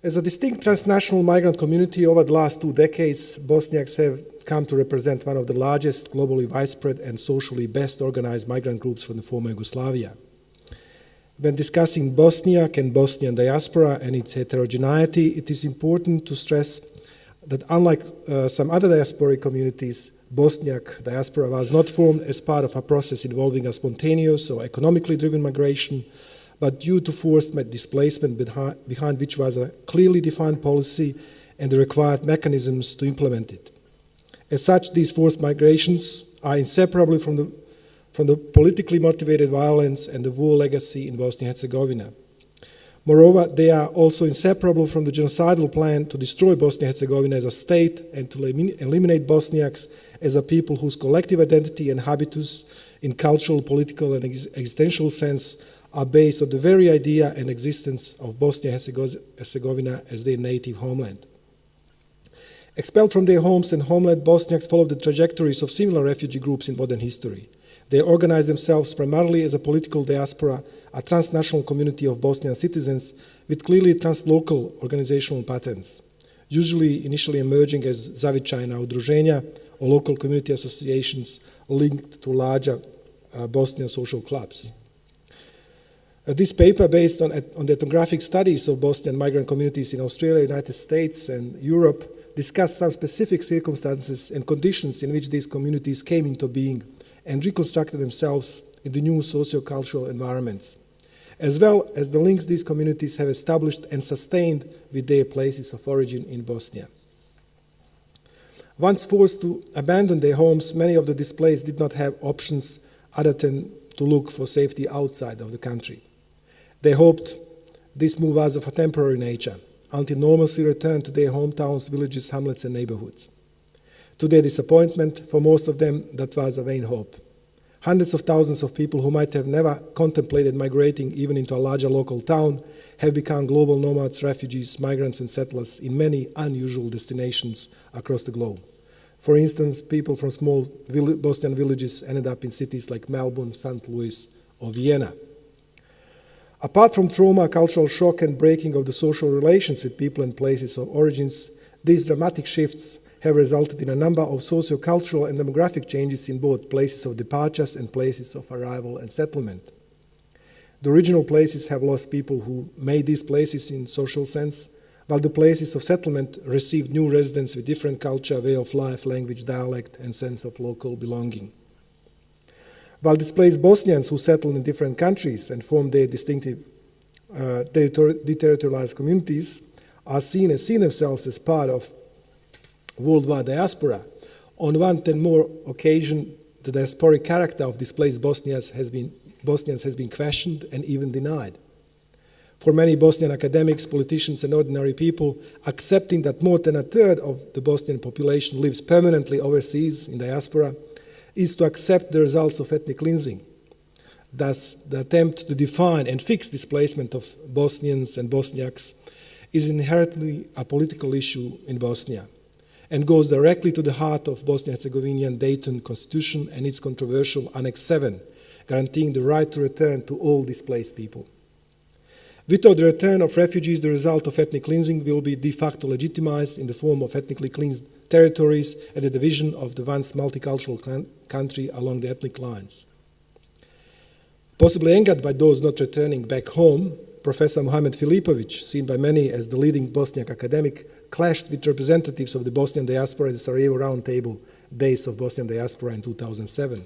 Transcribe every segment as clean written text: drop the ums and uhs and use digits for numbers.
As a distinct transnational migrant community over the last 2 decades, Bosniaks have come to represent one of the largest, globally widespread and socially best organized migrant groups from the former Yugoslavia. When discussing Bosniak and Bosnian diaspora and its heterogeneity, it is important to stress that unlike some other diasporic communities, Bosniak diaspora was not formed as part of a process involving a spontaneous or economically driven migration, but due to forced displacement behind which was a clearly defined policy and the required mechanisms to implement it. As such, these forced migrations are inseparable from the politically motivated violence and the war legacy in Bosnia and Herzegovina. Moreover, they are also inseparable from the genocidal plan to destroy Bosnia and Herzegovina as a state and to eliminate Bosniaks as a people whose collective identity and habitus in cultural, political, and existential sense are based on the very idea and existence of Bosnia and Herzegovina as their native homeland. Expelled from their homes and homeland, Bosniaks followed the trajectories of similar refugee groups in modern history. They organized themselves primarily as a political diaspora, a transnational community of Bosnian citizens with clearly translocal organizational patterns, usually initially emerging as zavičajna udruženja or local community associations linked to larger Bosnian social clubs. This paper, based on the ethnographic studies of Bosnian migrant communities in Australia, United States, and Europe, discussed some specific circumstances and conditions in which these communities came into being and reconstructed themselves in the new socio-cultural environments, as well as the links these communities have established and sustained with their places of origin in Bosnia. Once forced to abandon their homes, many of the displaced did not have options other than to look for safety outside of the country. They hoped this move was of a temporary nature, until normalcy returned to their hometowns, villages, hamlets, and neighborhoods. To their disappointment, for most of them, that was a vain hope. Hundreds of thousands of people who might have never contemplated migrating even into a larger local town have become global nomads, refugees, migrants, and settlers in many unusual destinations across the globe. For instance, people from small Bosnian villages ended up in cities like Melbourne, St. Louis, or Vienna. Apart from trauma, cultural shock, and breaking of the social relations with people and places of origins, these dramatic shifts have resulted in a number of socio-cultural and demographic changes in both places of departures and places of arrival and settlement. The original places have lost people who made these places in social sense, while the places of settlement received new residents with different culture, way of life, language, dialect, and sense of local belonging. While displaced Bosnians who settled in different countries and formed their distinctive deterritorialized communities are seen themselves as part of worldwide diaspora, on one and more occasions, the diasporic character of displaced Bosnians has been questioned and even denied. For many Bosnian academics, politicians, and ordinary people, accepting that more than a third of the Bosnian population lives permanently overseas in diaspora is to accept the results of ethnic cleansing. Thus, the attempt to define and fix displacement of Bosnians and Bosniaks is inherently a political issue in Bosnia and goes directly to the heart of Bosnia-Herzegovinian Dayton Constitution and its controversial Annex 7, guaranteeing the right to return to all displaced people. Without the return of refugees, the result of ethnic cleansing will be de facto legitimized in the form of ethnically cleansed territories and the division of the once multicultural country along the ethnic lines. Possibly angered by those not returning back home, Professor Mohamed Filipovic, seen by many as the leading Bosniak academic, clashed with representatives of the Bosnian diaspora at the Sarajevo Roundtable Days of Bosnian Diaspora in 2007.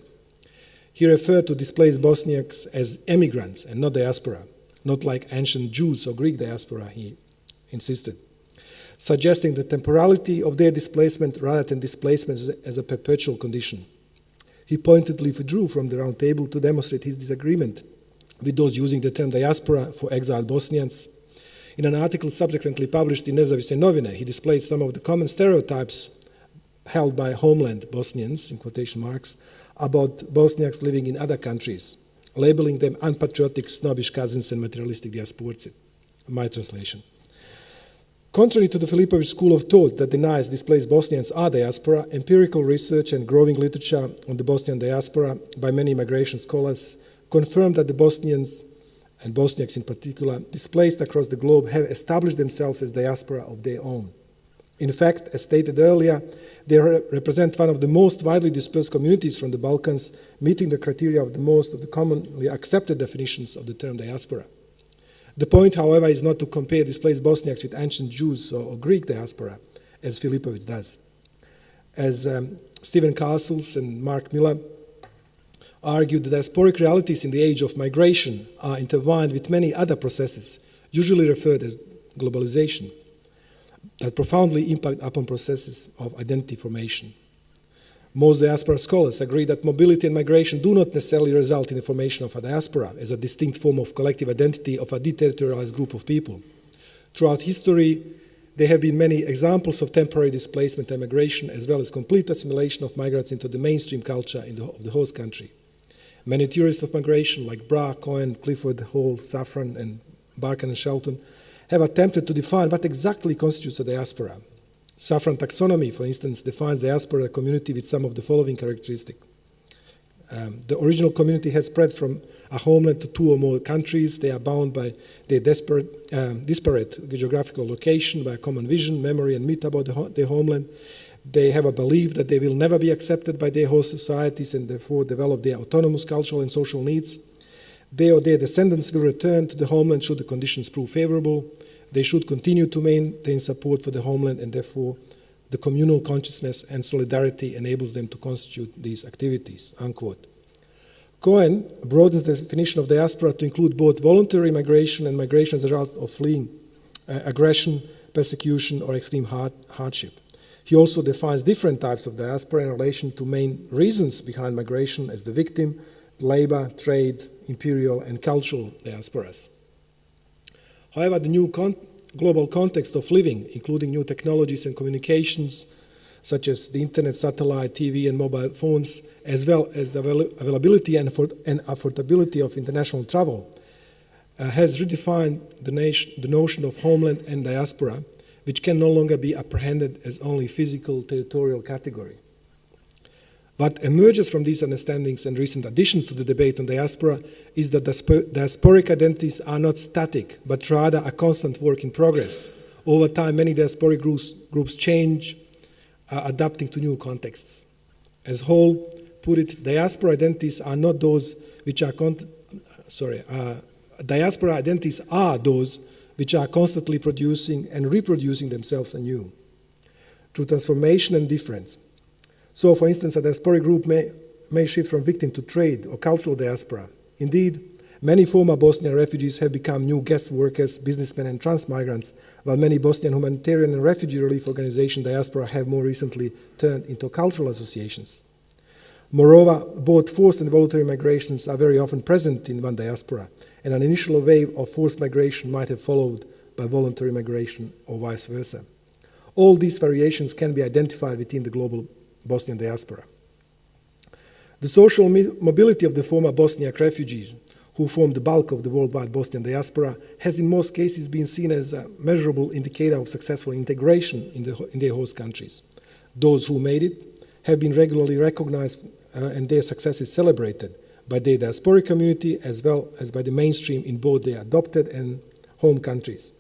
He referred to displaced Bosniaks as emigrants and not diaspora, not like ancient Jews or Greek diaspora, he insisted, suggesting the temporality of their displacement rather than displacement as a perpetual condition. He pointedly withdrew from the round table to demonstrate his disagreement with those using the term diaspora for exiled Bosnians. In an article subsequently published in Nezavisne novine, he displayed some of the common stereotypes held by homeland Bosnians, in quotation marks, about Bosniaks living in other countries, labeling them unpatriotic, snobbish cousins and materialistic diasporci. My translation. Contrary to the Filipovic school of thought that denies displaced Bosnians are diaspora, empirical research and growing literature on the Bosnian diaspora by many migration scholars confirm that the Bosnians and Bosniaks in particular, displaced across the globe, have established themselves as diaspora of their own. In fact, as stated earlier, they represent one of the most widely dispersed communities from the Balkans, meeting the criteria of the most of the commonly accepted definitions of the term diaspora. The point, however, is not to compare displaced Bosniaks with ancient Jews or Greek diaspora, as Filipovic does. As Stephen Castles and Mark Miller argued, the diasporic realities in the age of migration are intertwined with many other processes, usually referred as globalization, that profoundly impact upon processes of identity formation. Most diaspora scholars agree that mobility and migration do not necessarily result in the formation of a diaspora as a distinct form of collective identity of a deterritorialized group of people. Throughout history, there have been many examples of temporary displacement and migration, as well as complete assimilation of migrants into the mainstream culture of the host country. Many theorists of migration, like Bra, Cohen, Clifford, Hall, Safran, and Barkan and Shelton, have attempted to define what exactly constitutes a diaspora. Safran taxonomy, for instance, defines diaspora community with some of the following characteristics. The original community has spread from a homeland to two or more countries. They are bound by their disparate geographical location, by a common vision, memory, and myth about their homeland. They have a belief that they will never be accepted by their host societies and therefore develop their autonomous cultural and social needs. They or their descendants will return to the homeland should the conditions prove favorable. They should continue to maintain support for the homeland, and therefore the communal consciousness and solidarity enables them to constitute these activities, unquote. Cohen broadens the definition of diaspora to include both voluntary migration and migration as a result of fleeing aggression, persecution, or extreme hardship. He also defines different types of diaspora in relation to main reasons behind migration as the victim, labor, trade, imperial, and cultural diasporas. However, the new global context of living, including new technologies and communications, such as the internet, satellite, TV, and mobile phones, as well as the availability and affordability of international travel, has redefined the notion of homeland and diaspora, which can no longer be apprehended as only physical territorial category. What emerges from these understandings and recent additions to the debate on diaspora is that diasporic identities are not static, but rather a constant work in progress. Over time, many diasporic groups change, adapting to new contexts. As Hall put it, diaspora identities are not those which are diaspora identities are those which are constantly producing and reproducing themselves anew through transformation and difference. So, for instance, a diasporic group may shift from victim to trade or cultural diaspora. Indeed, many former Bosnian refugees have become new guest workers, businessmen, and trans-migrants, while many Bosnian humanitarian and refugee relief organization diaspora have more recently turned into cultural associations. Moreover, both forced and voluntary migrations are very often present in one diaspora, and an initial wave of forced migration might have followed by voluntary migration or vice versa. All these variations can be identified within the global Bosnian diaspora. The social mobility of the former Bosniak refugees, who form the bulk of the worldwide Bosnian diaspora, has in most cases been seen as a measurable indicator of successful integration in their host countries. Those who made it have been regularly recognized and their success is celebrated by their diasporic community as well as by the mainstream in both their adopted and home countries.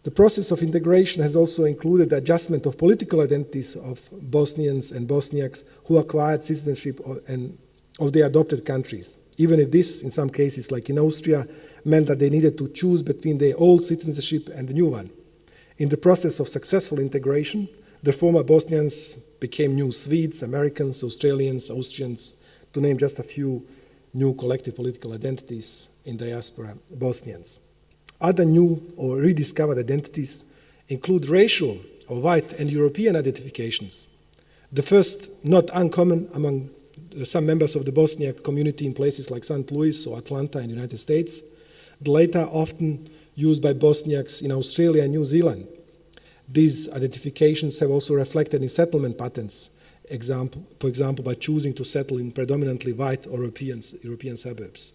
The process of integration has also included the adjustment of political identities of Bosnians and Bosniaks who acquired citizenship of their adopted countries, even if this, in some cases, like in Austria, meant that they needed to choose between their old citizenship and the new one. In the process of successful integration, the former Bosnians became new Swedes, Americans, Australians, Austrians, to name just a few new collective political identities in diaspora Bosnians. Other new or rediscovered identities include racial or white and European identifications. The first, not uncommon among some members of the Bosniak community in places like St. Louis or Atlanta in the United States. The latter often used by Bosniaks in Australia and New Zealand. These identifications have also reflected in settlement patterns, for example, by choosing to settle in predominantly white or European suburbs.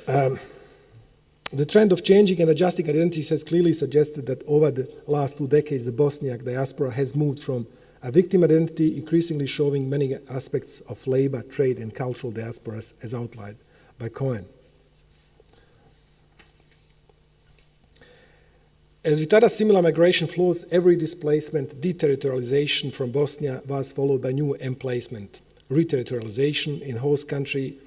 The trend of changing and adjusting identities has clearly suggested that over the last 2 decades, the Bosniak diaspora has moved from a victim identity, increasingly showing many aspects of labor, trade, and cultural diasporas as outlined by Cohen. As with other similar migration flows, every displacement, deterritorialization from Bosnia was followed by new emplacement, reterritorialization in host country.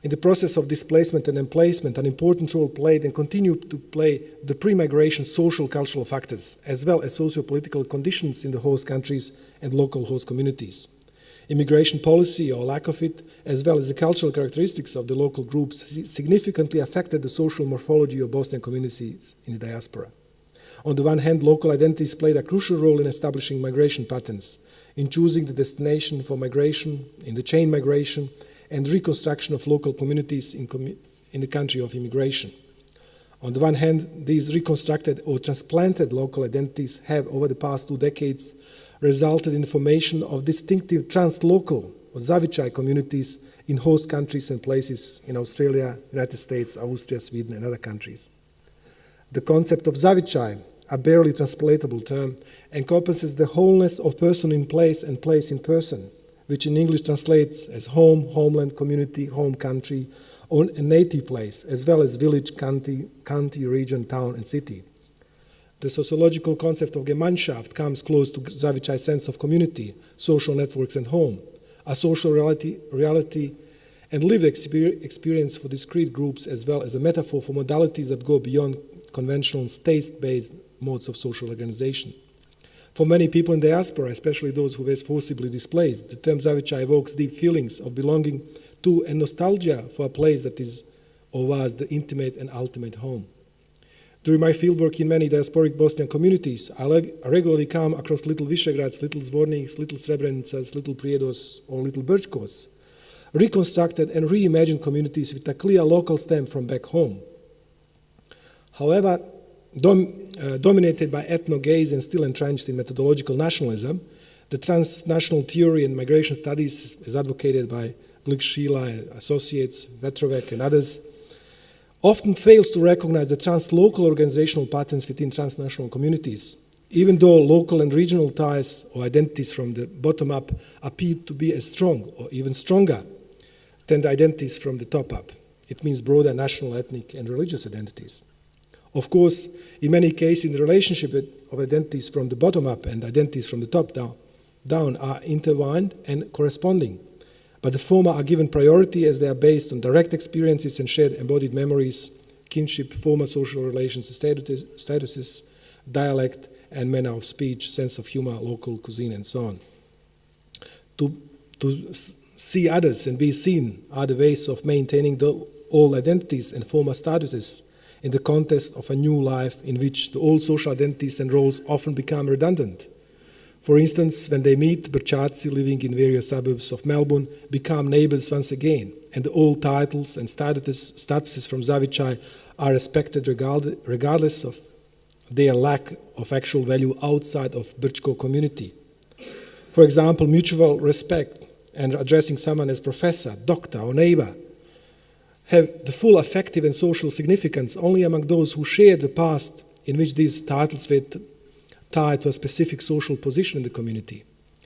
In the process of displacement and emplacement, an important role played and continued to play the pre-migration social cultural factors, as well as socio-political conditions in the host countries and local host communities. Immigration policy or lack of it, as well as the cultural characteristics of the local groups, significantly affected the social morphology of Bosnian communities in the diaspora. On the one hand, local identities played a crucial role in establishing migration patterns, in choosing the destination for migration, in the chain migration, and reconstruction of local communities in the country of immigration. On the one hand, these reconstructed or transplanted local identities have, over the past 2 decades, resulted in the formation of distinctive translocal or zavichai communities in host countries and places in Australia, United States, Austria, Sweden, and other countries. The concept of zavichai, a barely translatable term, encompasses the wholeness of person in place and place in person, which in English translates as home, homeland, community, home country, or a native place, as well as village, county, region, town, and city. The sociological concept of Gemeinschaft comes close to Zavichai's sense of community, social networks, and home, a social reality and lived experience for discrete groups, as well as a metaphor for modalities that go beyond conventional state-based modes of social organization. For many people in diaspora, especially those who were forcibly displaced, the term Zavichai evokes deep feelings of belonging to and nostalgia for a place that is or was the intimate and ultimate home. During my fieldwork in many diasporic Bosnian communities, I regularly come across little Visegrads, little Zvorniks, little Srebrenicas, little Prijedos, or little Brčkos, reconstructed and reimagined communities with a clear local stem from back home. However, dominated by ethno-gaze and still entrenched in methodological nationalism, the transnational theory and migration studies, as advocated by Glick, Sheila, Associates, Vetrovec, and others, often fails to recognize the translocal organizational patterns within transnational communities, even though local and regional ties or identities from the bottom up appear to be as strong or even stronger than the identities from the top up. It means broader national, ethnic, and religious identities. Of course, in many cases, the relationship of identities from the bottom up and identities from the top down are intertwined and corresponding, but the former are given priority as they are based on direct experiences and shared embodied memories, kinship, former social relations, statuses, dialect, and manner of speech, sense of humor, local cuisine, and so on. To see others and be seen are the ways of maintaining the old identities and former statuses in the context of a new life in which the old social identities and roles often become redundant. For instance, when they meet, Brčaci living in various suburbs of Melbourne become neighbors once again, and the old titles and statuses from Zavichai are respected regardless of their lack of actual value outside of Brčko community. For example, mutual respect and addressing someone as professor, doctor, or neighbor have the full affective and social significance only among those who share the past in which these titles were tied to a specific social position in the community.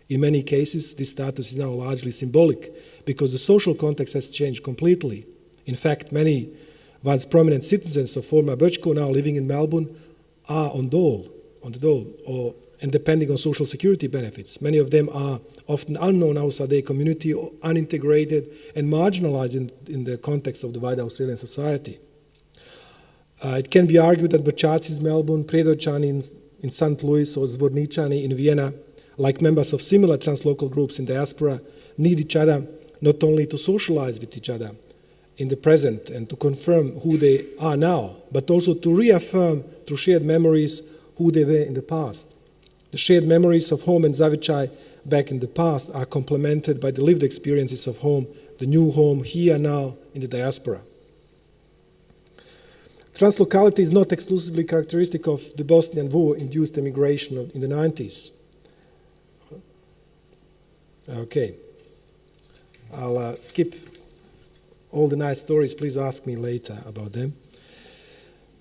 In many cases, this status is now largely symbolic because the social context has changed completely. In fact, many once prominent citizens of former Brčko now living in Melbourne are on the dole, and depending on social security benefits. Many of them are often unknown outside their community or unintegrated and marginalized in the context of the wider Australian society. It can be argued that Brčaci in Melbourne, Prijedovčani in St. Louis, or Zvorničani in Vienna, like members of similar translocal groups in diaspora, need each other not only to socialize with each other in the present and to confirm who they are now, but also to reaffirm through shared memories who they were in the past. The shared memories of home and Zavichai back in the past are complemented by the lived experiences of home, the new home here now in the diaspora. Translocality is not exclusively characteristic of the Bosnian war-induced immigration in the 90s. Okay, I'll skip all the nice stories. Please ask me later about them.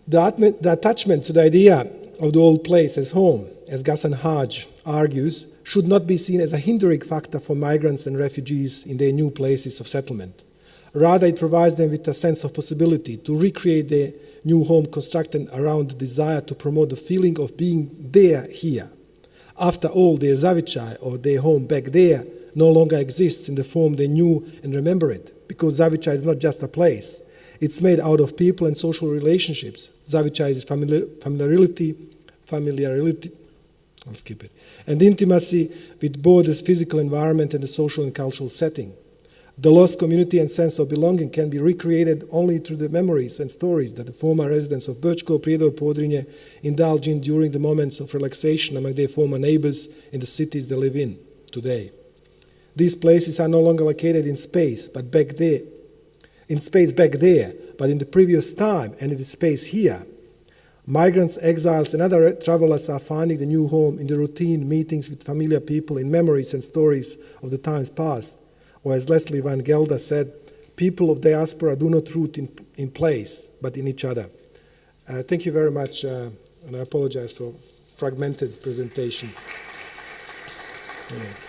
The attachment to the idea of the old place as home, as Ghassan Haj argues, should not be seen as a hindering factor for migrants and refugees in their new places of settlement. Rather, it provides them with a sense of possibility to recreate their new home constructed around the desire to promote the feeling of being there here. After all, their zavichai, or their home back there, no longer exists in the form they knew and remember it, because zavichai is not just a place. It's made out of people and social relationships. Zavichai is familiarity, I'll skip it, and intimacy with both the physical environment and the social and cultural setting. The lost community and sense of belonging can be recreated only through the memories and stories that the former residents of Brčko, Prijedor, Podrinje indulge in during the moments of relaxation among their former neighbors in the cities they live in today. These places are no longer located in space, but back there, but in the previous time and in the space here. Migrants, exiles, and other travelers are finding the new home in the routine meetings with familiar people, in memories and stories of the times past. Or as Leslie Van Gelder said, people of diaspora do not root in place, but in each other. Thank you very much, and I apologize for fragmented presentation. Yeah.